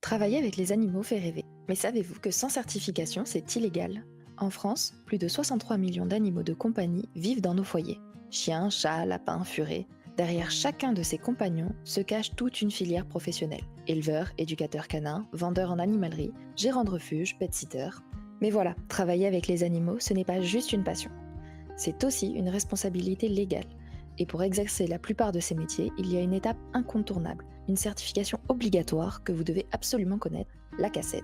Travailler avec les animaux fait rêver, mais savez-vous que sans certification, c'est illégal? En France, plus de 63 millions d'animaux de compagnie vivent dans nos foyers. Chiens, chats, lapins, furets. Derrière chacun de ces compagnons se cache toute une filière professionnelle. Éleveurs, éducateurs canins, vendeurs en animalerie, gérants de refuge, pet-sitters. Mais voilà, travailler avec les animaux, ce n'est pas juste une passion. C'est aussi une responsabilité légale. Et pour exercer la plupart de ces métiers, il y a une étape incontournable, une certification obligatoire que vous devez absolument connaître, la CACED.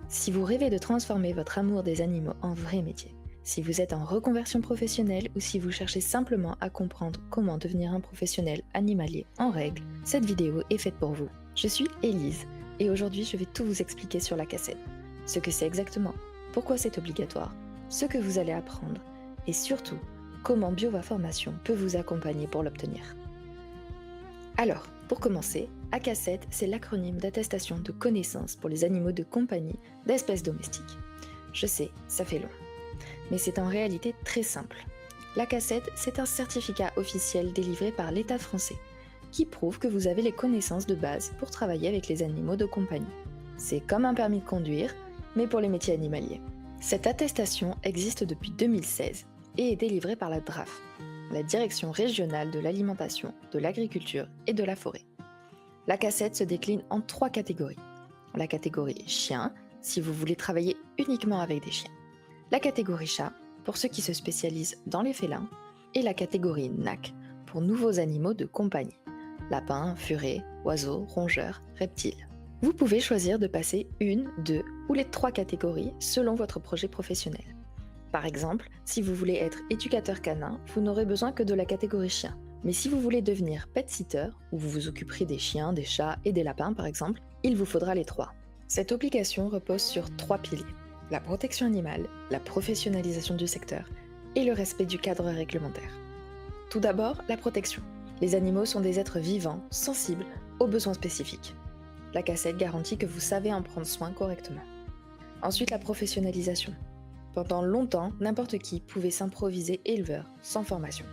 Si vous rêvez de transformer votre amour des animaux en vrai métier, si vous êtes en reconversion professionnelle ou si vous cherchez simplement à comprendre comment devenir un professionnel animalier en règle, cette vidéo est faite pour vous. Je suis Élise et aujourd'hui je vais tout vous expliquer sur la CACED. Ce que c'est exactement, pourquoi c'est obligatoire, ce que vous allez apprendre et surtout, comment Biova Formation peut vous accompagner pour l'obtenir. Alors, pour commencer, ACACED, c'est l'acronyme d'attestation de connaissance pour les animaux de compagnie d'espèces domestiques. Je sais, ça fait long, mais c'est en réalité très simple. L'ACACED, c'est un certificat officiel délivré par l'État français qui prouve que vous avez les connaissances de base pour travailler avec les animaux de compagnie. C'est comme un permis de conduire, mais pour les métiers animaliers. Cette attestation existe depuis 2016 et est délivrée par la DRAF, la Direction régionale de l'alimentation, de l'agriculture et de la forêt. La CACED se décline en 3 catégories. La catégorie chien, si vous voulez travailler uniquement avec des chiens. La catégorie chat, pour ceux qui se spécialisent dans les félins. Et la catégorie NAC, pour nouveaux animaux de compagnie. Lapins, furets, oiseaux, rongeurs, reptiles. Vous pouvez choisir de passer une, 2 ou les 3 catégories selon votre projet professionnel. Par exemple, si vous voulez être éducateur canin, vous n'aurez besoin que de la catégorie chien. Mais si vous voulez devenir pet-sitter, où vous vous occuperez des chiens, des chats et des lapins par exemple, il vous faudra les 3. Cette obligation repose sur 3 piliers. La protection animale, la professionnalisation du secteur et le respect du cadre réglementaire. Tout d'abord, la protection. Les animaux sont des êtres vivants, sensibles aux besoins spécifiques. La CACED garantit que vous savez en prendre soin correctement. Ensuite, la professionnalisation. Pendant longtemps, n'importe qui pouvait s'improviser éleveur sans formation.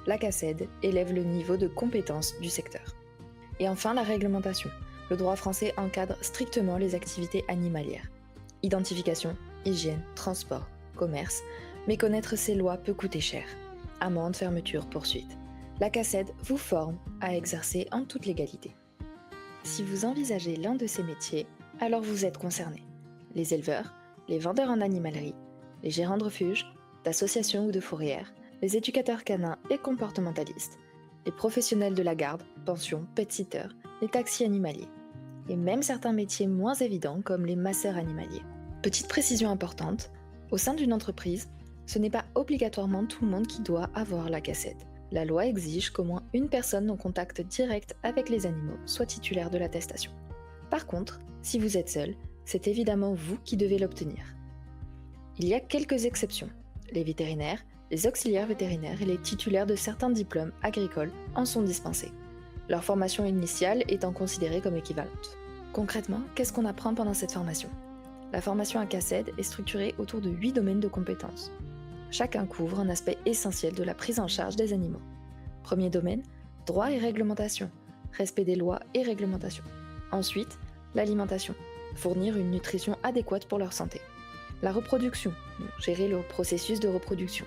La CACED élève le niveau de compétence du secteur. Et enfin, la réglementation. Le droit français encadre strictement les activités animalières. Identification, hygiène, transport, commerce, mais connaître ces lois peut coûter cher. Amende, fermeture, poursuite. La CACED vous forme à exercer en toute légalité. Si vous envisagez l'un de ces métiers, alors vous êtes concerné. Les éleveurs, les vendeurs en animalerie, les gérants de refuges, d'associations ou de fourrières, les éducateurs canins et comportementalistes, les professionnels de la garde, pension, pet-sitter, les taxis animaliers, et même certains métiers moins évidents comme les masseurs animaliers. Petite précision importante, au sein d'une entreprise, ce n'est pas obligatoirement tout le monde qui doit avoir la CACED. La loi exige qu'au moins une personne en contact direct avec les animaux soit titulaire de l'attestation. Par contre, si vous êtes seul, c'est évidemment vous qui devez l'obtenir. Il y a quelques exceptions. Les vétérinaires, les auxiliaires vétérinaires et les titulaires de certains diplômes agricoles en sont dispensés, leur formation initiale étant considérée comme équivalente. Concrètement, qu'est-ce qu'on apprend pendant cette formation? La formation à CACED est structurée autour de 8 domaines de compétences. Chacun couvre un aspect essentiel de la prise en charge des animaux. Premier domaine, droit et réglementation, respect des lois et réglementations. Ensuite, l'alimentation, fournir une nutrition adéquate pour leur santé. La reproduction, gérer le processus de reproduction.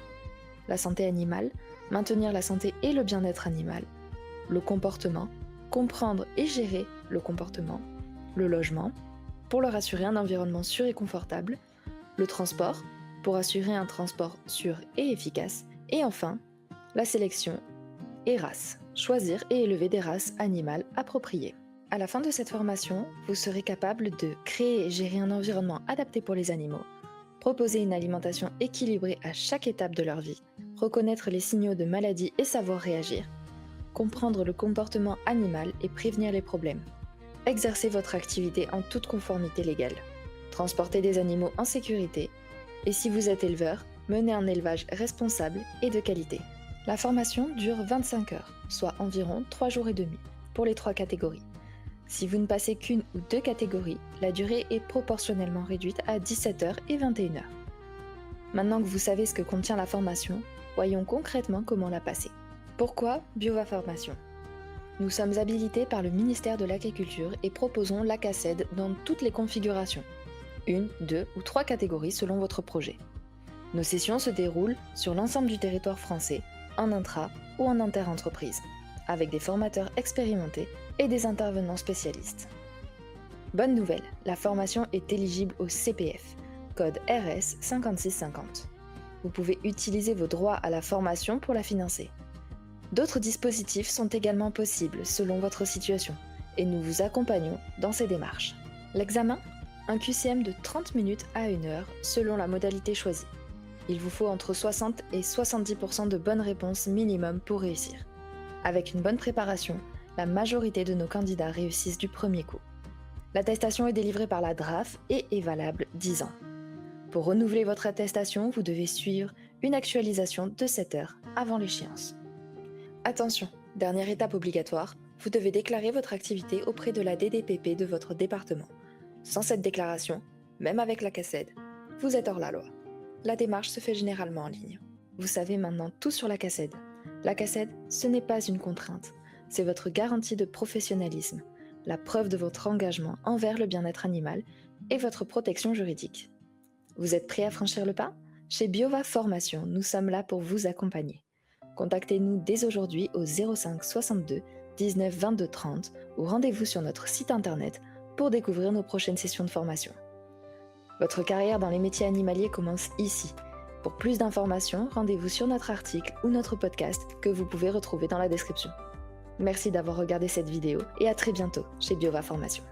La santé animale, maintenir la santé et le bien-être animal. Le comportement, comprendre et gérer le comportement. Le logement, pour leur assurer un environnement sûr et confortable. Le transport, pour assurer un transport sûr et efficace. Et enfin, la sélection et race, choisir et élever des races animales appropriées. À la fin de cette formation, vous serez capable de créer et gérer un environnement adapté pour les animaux, proposer une alimentation équilibrée à chaque étape de leur vie, reconnaître les signaux de maladie et savoir réagir, comprendre le comportement animal et prévenir les problèmes, exercer votre activité en toute conformité légale, transporter des animaux en sécurité, et si vous êtes éleveur, mener un élevage responsable et de qualité. La formation dure 25 heures, soit environ 3 jours et demi, pour les 3 catégories. Si vous ne passez qu'une ou 2 catégories, la durée est proportionnellement réduite à 17 heures et 21 heures. Maintenant que vous savez ce que contient la formation, voyons concrètement comment la passer. Pourquoi Biova Formation? Nous sommes habilités par le ministère de l'Agriculture et proposons l'ACACED dans toutes les configurations. 1, 2 ou 3 catégories selon votre projet. Nos sessions se déroulent sur l'ensemble du territoire français, en intra ou en inter-entreprise, avec des formateurs expérimentés et des intervenants spécialistes. Bonne nouvelle, la formation est éligible au CPF, code RS 5650. Vous pouvez utiliser vos droits à la formation pour la financer. D'autres dispositifs sont également possibles selon votre situation et nous vous accompagnons dans ces démarches. L'examen ? Un QCM de 30 minutes à 1 heure selon la modalité choisie. Il vous faut entre 60 et 70% de bonnes réponses minimum pour réussir. Avec une bonne préparation, la majorité de nos candidats réussissent du premier coup. L'attestation est délivrée par la DRAF et est valable 10 ans. Pour renouveler votre attestation, vous devez suivre une actualisation de 7 heures avant l'échéance. Attention, dernière étape obligatoire, vous devez déclarer votre activité auprès de la DDPP de votre département. Sans cette déclaration, même avec la CACED, vous êtes hors la loi. La démarche se fait généralement en ligne. Vous savez maintenant tout sur la CACED. La CACED, ce n'est pas une contrainte, c'est votre garantie de professionnalisme, la preuve de votre engagement envers le bien-être animal et votre protection juridique. Vous êtes prêt à franchir le pas ? Chez Biova Formation, nous sommes là pour vous accompagner. Contactez-nous dès aujourd'hui au 05 62 19 22 30 ou rendez-vous sur notre site internet pour découvrir nos prochaines sessions de formation. Votre carrière dans les métiers animaliers commence ici. Pour plus d'informations, rendez-vous sur notre article ou notre podcast que vous pouvez retrouver dans la description. Merci d'avoir regardé cette vidéo et à très bientôt chez Biova Formation.